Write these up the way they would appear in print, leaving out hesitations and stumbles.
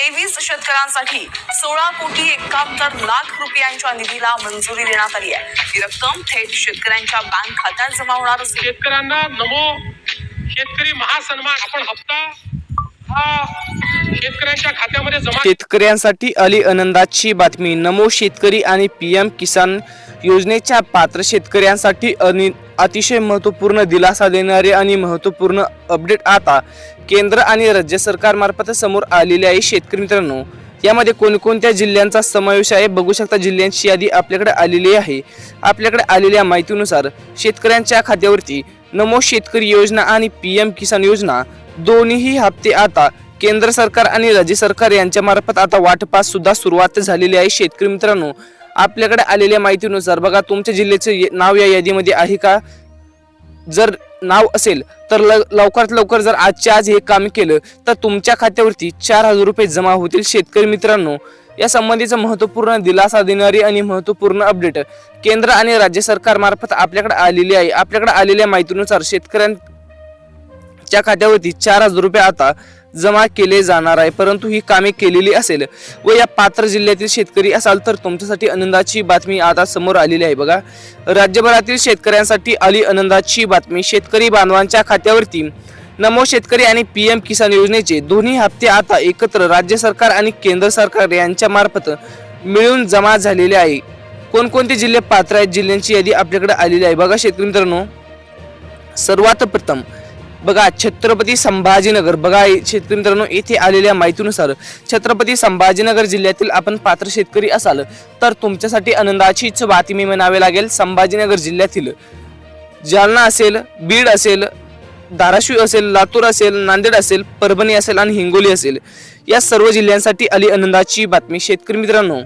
23 शेतकऱ्यांसाठी 16,71,00,000 रुपयांच्या निधीला मंजुरी देण्यात आली आहे। ही रक्कम थेट शेतकऱ्यांच्या बँक खात्यात जमा होणार असून शेतकऱ्यांना नमो शेतकरी महासन्मान आपण हप्ता हा शेतकऱ्यांच्या खात्यामध्ये जमा। शेतकऱ्यांसाठी आली आनंदाची बातमी। नमो शेतकरी आणि पीएम किसान योजनेच्या पात्र शेतकऱ्यांसाठी अतिशय महत्त्वपूर्ण दिलासा देणारे आणि महत्त्वपूर्ण अपडेट आता केंद्र आणि राज्य सरकारमार्फत समोर आलेले आहे। शेतकरी मित्रांनो, यामध्ये कोणकोणत्या जिल्ह्यांचा समावेश आहे बघू शकता। जिल्ह्यांची यादी आपल्याकडे आलेली आहे। आपल्याकडे आलेल्या माहितीनुसार शेतकऱ्यांच्या खात्यावरती नमो शेतकरी योजना आणि पीएम किसान योजना दोन्ही हप्ते आता केंद्र सरकार आणि राज्य सरकार यांच्या मार्फत आता वाटपास सुद्धा सुरुवात झालेली आहे। शेतकरी मित्रांनो, आपल्याकडे आलेल्या माहितीनुसार बघा, तुमच्या जिल्ह्याचे नाव या यादीमध्ये आहे का? जर नाव असेल तर लवकरात लवकर जर आजच्या आज हे काम केलं तर तुमच्या खात्यावरती 4,000 रुपये जमा होतील। शेतकरी मित्रांनो, या संबंधीचा महत्त्वपूर्ण दिलासा देणारी आणि महत्त्वपूर्ण अपडेट केंद्र आणि राज्य सरकार मार्फत आपल्याकडे आलेली आहे। आपल्याकडे आलेल्या माहितीनुसार शेतकऱ्यांच्या खात्यावरती 4,000 रुपये आता जमा केले जाणार आहे, परंतु ही कामे केलेली असेल व या पात्र जिल्ह्यातील शेतकरी असाल तर तुमच्यासाठी आनंदाची बातमी आता समोर आलेली आहे। बघा, राज्यभरातील शेतकऱ्यांसाठी आली आनंदाची बातमी। शेतकरी बांधवांच्या खात्यावरती नमो शेतकरी आणि पीएम किसान योजनेचे दोन्ही हप्ते आता एकत्र राज्य सरकार आणि केंद्र सरकार यांच्या मार्फत मिळून जमा झालेले आहे। कोणकोणते जिल्हे पात्र आहेत जिल्ह्यांची यादी आपल्याकडे आलेली आहे। बघा शेतकरी मित्रांनो, सर्वात प्रथम बघा छत्रपती संभाजीनगर। बघा शेतकरी मित्रांनो, येथे आलेल्या माहितीनुसार छत्रपती संभाजीनगर जिल्ह्यातील आपण पात्र शेतकरी असाल तर तुमच्यासाठी आनंदाचीच बातमी म्हणावी लागेल। संभाजीनगर जिल्ह्यातील जालना असेल, बीड असेल, धाराशिव असेल, लातूर असेल, नांदेड असेल, परभणी असेल आणि हिंगोली असेल, या सर्व जिल्ह्यांसाठी आली आनंदाची बातमी। शेतकरी मित्रांनो,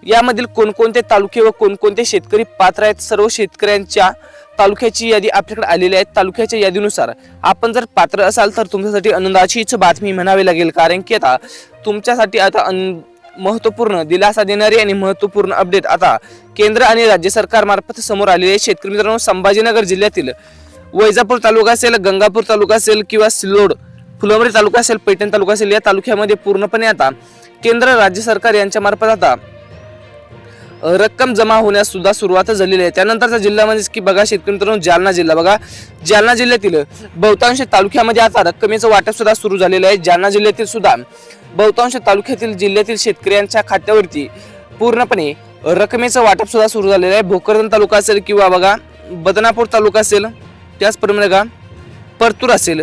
यामधील कोणकोणते तालुके व कोणकोणते शेतकरी पात्र आहेत सर्व शेतकऱ्यांच्या तालुक्याची यादी आपल्याकडे आलेली आहे। तालुक्याच्या यादीनुसार आपण जर पात्र असाल तर तुमच्यासाठी आनंदाचीच बातमी म्हणावी लागेल, कारण की आता तुमच्यासाठी आता महत्त्वपूर्ण दिलासा देणारी आणि महत्त्वपूर्ण अपडेट आता केंद्र आणि राज्य सरकार मार्फत समोर आलेले आहे। शेतकरी मित्रांनो, संभाजीनगर जिल्ह्यातील वैजापूर तालुका असेल, गंगापूर तालुका असेल किंवा सिल्लोड, फुलंब्री तालुका असेल, पैठण तालुका असेल, या तालुक्यामध्ये पूर्णपणे आता केंद्र राज्य सरकार यांच्या मार्फत आता रक्कम जमा होण्यास सुद्धा सुरुवात झालेली आहे। त्यानंतरचा जिल्हा म्हणजे की बघा शेतकरी मित्रांनो, जालना जिल्हा। बघा, जालना जिल्ह्यातील बहुतांश तालुक्यामध्ये आता रक्कमेचं वाटप सुद्धा सुरू झालेलं आहे। जालना जिल्ह्यातील सुद्धा बहुतांश तालुक्यातील जिल्ह्यातील शेतकऱ्यांच्या खात्यावरती पूर्णपणे रकमेचं वाटप सुद्धा सुरू झालेलं आहे। भोकरदन तालुका असेल किंवा बघा बदनापूर तालुका असेल, त्याचप्रमाणे बघा परतूर असेल,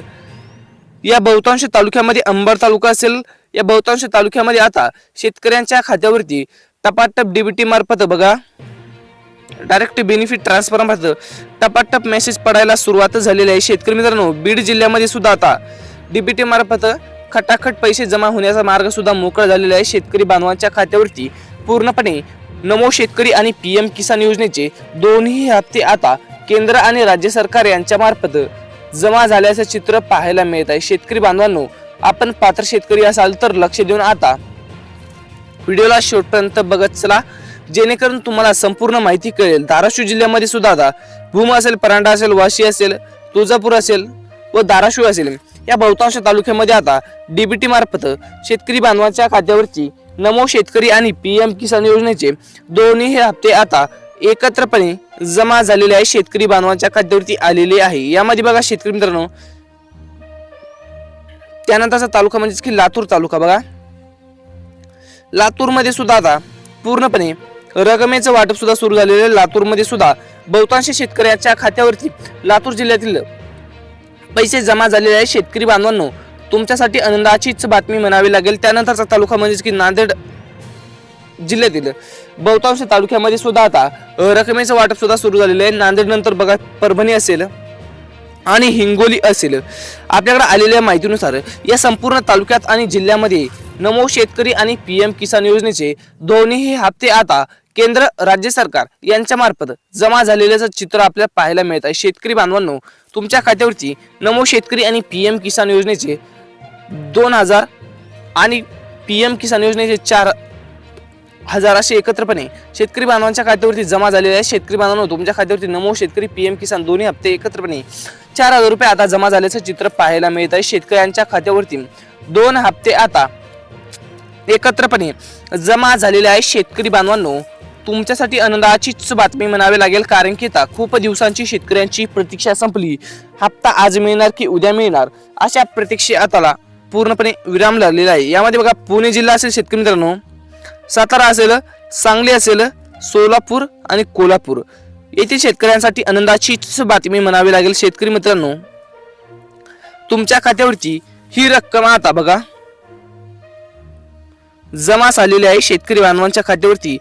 या बहुतांश तालुक्यामध्ये अंबड तालुका असेल, या बहुतांश तालुक्यामध्ये आता शेतकऱ्यांच्या खात्यावरती टपाटप डीबीटी मार्फत बघा डायरेक्ट बेनिफिट ट्रान्सफर मार्फत टपाटप मेसेज पडायला सुरुवात झालेली आहे। शेतकरी मित्रांनो, बीड जिल्ह्यामध्ये सुद्धा आता डीबीटी मार्फत खटाखट पैसे जमा होण्याचा मार्ग सुद्धा मोकळा झालेला आहे। शेतकरी बांधवांच्या खात्यावरती पूर्णपणे नमो शेतकरी आणि पीएम किसान योजनेचे दोन्ही हप्ते आता केंद्र आणि राज्य सरकार यांच्या मार्फत जमा झाल्याचे चित्र पाहायला मिळत आहे। शेतकरी बांधवांनो, आपण पात्र शेतकरी असाल तर लक्ष देऊन आता व्हिडिओला शेवटपर्यंत बघत चला, जेणेकरून तुम्हाला संपूर्ण माहिती कळेल। धाराशिव जिल्ह्यामध्ये सुद्धा आता भूम असेल, परांडा असेल, वाशी असेल, तुळजापूर असेल व धाराशिव असेल, या बहुतांश तालुक्यामध्ये आता डीबीटी मार्फत शेतकरी बांधवांच्या खात्यावरती नमो शेतकरी आणि पीएम किसान योजनेचे दोन्ही हप्ते आता एकत्रपणे जमा झालेले आहे। शेतकरी बांधवांच्या खात्यावरती आलेले आहे। यामध्ये बघा शेतकरी मित्रांनो, त्यानंतरचा तालुका म्हणजे की लातूर तालुका। बघा, लातूर मध्ये सुद्धा आता पूर्णपणे रकमेचं वाटप सुद्धा सुरू झालेलं आहे। लातूर मध्ये सुद्धा बहुतांश शेतकऱ्यांच्या खात्यावरती लातूर जिल्ह्यातील पैसे जमा झालेले आहे। शेतकरी बांधवांनो, तुमच्यासाठी आनंदाचीच बातमी म्हणावी लागेल। त्यानंतरचा तालुका म्हणजे की नांदेड जिल्ह्यातील बहुतांश तालुक्यामध्ये सुद्धा आता रकमेचं वाटप सुद्धा सुरू झालेलं आहे। नांदेड नंतर बघा परभणी असेल आणि हिंगोली असेल। आपल्याकडे आलेल्या माहितीनुसार या संपूर्ण तालुक्यात आणि जिल्ह्यामध्ये नमो शेतकरी आणि पीएम किसान योजनेचे दोन्ही हप्ते आता केंद्र राज्य सरकार यांच्या मार्फत जमा झालेल्याचं चित्र आपल्याला पाहायला मिळत आहे। शेतकरी बांधवांनो, तुमच्या खात्यावरती नमो शेतकरी आणि पीएम किसान योजनेचे 2,000 आणि पीएम किसान योजनेचे 4,000 असे एकत्रपणे शेतकरी बांधवांच्या खात्यावरती जमा झालेले आहे। शेतकरी बांधवांनो, तुमच्या खात्यावरती नमो शेतकरी पीएम किसान दोन्ही हप्ते एकत्रपणे 4,000 रुपये आता जमा झाल्याचं चित्र पाहायला मिळत आहे। शेतकऱ्यांच्या खात्यावरती 2 हप्ते आता एकत्रपणे जमा झालेले आहे. शेतकरी बांधवांनो, तुमच्यासाठी आनंदाचीच बातमी म्हणावी लागेल, कारण की आता खूप दिवसांची शेतकऱ्यांची प्रतीक्षा संपली. हप्ता आज मिळणार की उद्या मिळणार अशा प्रतीक्षेला पूर्णपणे विराम लागलेला आहे. यामध्ये बघा, पुणे जिल्हा असेल शेतकरी मित्रांनो, सातारा असेल, सांगली असेल, सोलापूर आणि कोल्हापूर येथील शेतकऱ्यांसाठी आनंदाचीच बातमी म्हणावी लागेल. शेतकरी मित्रांनो, तुमच्या खात्यावरती ही रक्कम आता बघा जमा झालेली आहे. शेतकरी बांधवांच्या खात्यावरती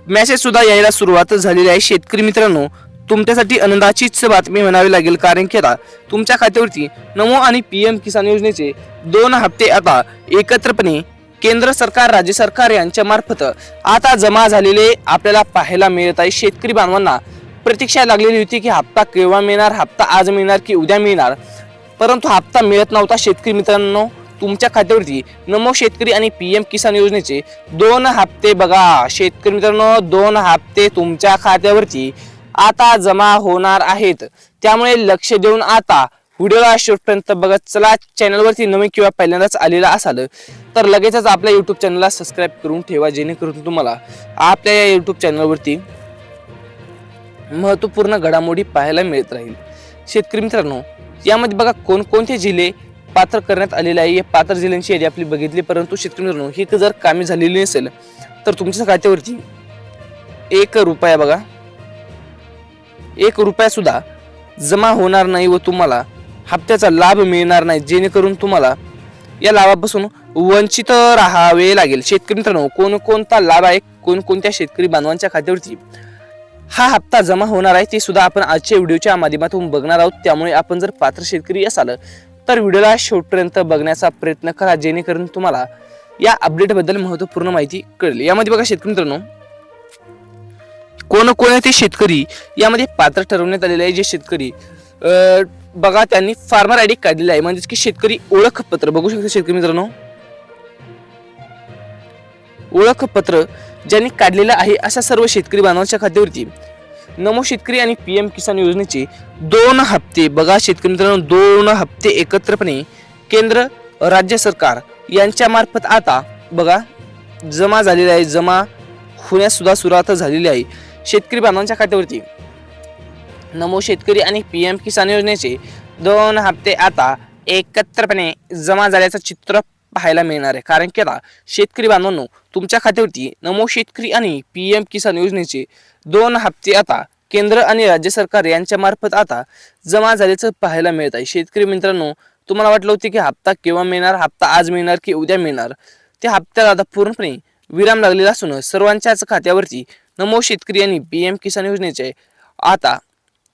मेसेज सुद्धा यायला सुरुवात झालेली आहे. शेतकरी मित्रांनो, तुमच्यासाठी आनंदाचीच बातमी म्हणावी लागेल, कारण की आता तुमच्या खात्यावरती नमो आणि PM किसान योजनेचे 2 हप्ते आता एकत्रपणे केंद्र सरकार, राज्य सरकार यांच्या मार्फत आता जमा झालेले आपल्याला पाहायला मिळत आहे. शेतकरी बांधवांना प्रतीक्षा लागलेली होती की हप्ता केव्हा मिळणार, हप्ता आज मिळणार की उद्या मिळणार, परंतु हप्ता मिळत नव्हता. शेतकरी मित्रांनो, तुमच्या खात्यावरती नमो शेतकरी आणि PM किसान योजनेचे 2 हप्ते बघा शेतकरी मित्रांनो, 2 हप्ते तुमच्या खात्यावरती आता जमा होणार आहेत. त्यामुळे लक्ष देऊन आता व्हिडिओला शेवटपर्यंत बघत चला. चॅनलवरती नवीन किंवा पहिल्यांदाच आलेला असाल तर लगेचच आपल्या YouTube चॅनलला सबस्क्राईब करून ठेवा, जेणेकरून तुम्हाला आपल्या या YouTube चॅनलवरती महत्त्वपूर्ण घडामोडी पाहायला मिळत राहील. शेतकरी मित्रांनो, यामध्ये बघा कोणकोणते जिल्हे पात्र करण्यात आलेले आहे. या पात्र जिल्ह्यांची यादी आपली बघितली, परंतु शेतकरी मित्रांनो, ही जर कामी झालेली नसेल तर तुमच्या खात्यावरती 1 रुपया बघा 1 रुपया सुद्धा जमा होणार नाही व तुम्हाला हप्त्याचा लाभ मिळणार नाही, जेणेकरून तुम्हाला या लाभापासून वंचित राहावे लागेल. शेतकरी मित्रांनो, कोणकोणता लाभ आहे, कोणकोणत्या शेतकरी बांधवांच्या खात्यावरती हा हप्ता जमा होणार आहे ते सुद्धा आपण आजच्या व्हिडिओच्या माध्यमातून बघणार आहोत. त्यामुळे आपण जर पात्र शेतकरी असाल तर व्हिडिओला शेवटपर्यंत बघण्याचा प्रयत्न करा, जेणेकरून तुम्हाला या अपडेट बद्दल महत्त्वपूर्ण माहिती कळेल. यामध्ये बघा शेतकरी मित्रांनो, कोणते शेतकरी यामध्ये पात्र ठरवण्यात आलेले आहे. जे शेतकरी बघा त्यांनी फार्मर ID काढलेला आहे, म्हणजेच की शेतकरी ओळखपत्र बघू शकता. शेतकरी मित्रांनो, ओळखपत्र ज्यांनी काढलेलं आहे अशा सर्व शेतकरी बांधवांच्या खात्यावरती नमो शेतकरी आणि PM किसान योजनेचे 2 हप्ते बघा शेतकरी मित्रांनो, 2 हप्ते एकत्रपणे केंद्र, राज्य सरकार यांच्या मार्फत आता बघा जमा झालेले आहे. जमा होण्यास सुद्धा सुरुवात झालेली आहे. शेतकरी बांधवांच्या खात्यावरती नमो शेतकरी आणि PM किसान योजनेचे 2 हप्ते आता एकत्रपणे जमा झाल्याचं चित्र पाहायला मिळणार आहे. कारण की आता शेतकरी बांधवांनो, तुमच्या खात्यावरती नमो शेतकरी आणि PM किसान योजनेचे 2 हप्ते आता केंद्र आणि राज्य सरकार यांच्या मार्फत आता जमा झाल्याचं पाहायला मिळत आहे. शेतकरी मित्रांनो, तुम्हाला वाटलं होतं की हप्ता केव्हा मिळणार, हप्ता आज मिळणार की उद्या मिळणार, त्या हप्त्याला आता पूर्णपणे विराम लागलेला असून सर्वांच्याच खात्यावरती नमो शेतकरी आणि PM किसान योजनेचे आता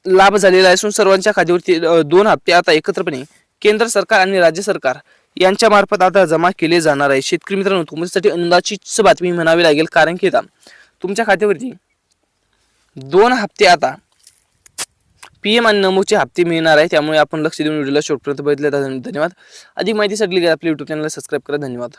लाभ झालेला असून सर्वांच्या खात्यावरती 2 हप्ते आता एकत्रपणे केंद्र सरकार आणि राज्य सरकार यांच्या मार्फत आता जमा केले जाणार आहे. शेतकरी मित्रांनो, तुमच्यासाठी आनंदाचीच बातमी म्हणावी लागेल, कारण की आता तुमच्या खात्यावरती 2 हप्ते आता PM आणि नमोचे हप्ते मिळणार आहे. त्यामुळे आपण लक्ष देऊन व्हिडिओला शेवटपर्यंत बघितले. धन्यवाद. अधिक माहितीसाठी आपल्या YouTube चॅनलला सबस्क्राईब करा. धन्यवाद.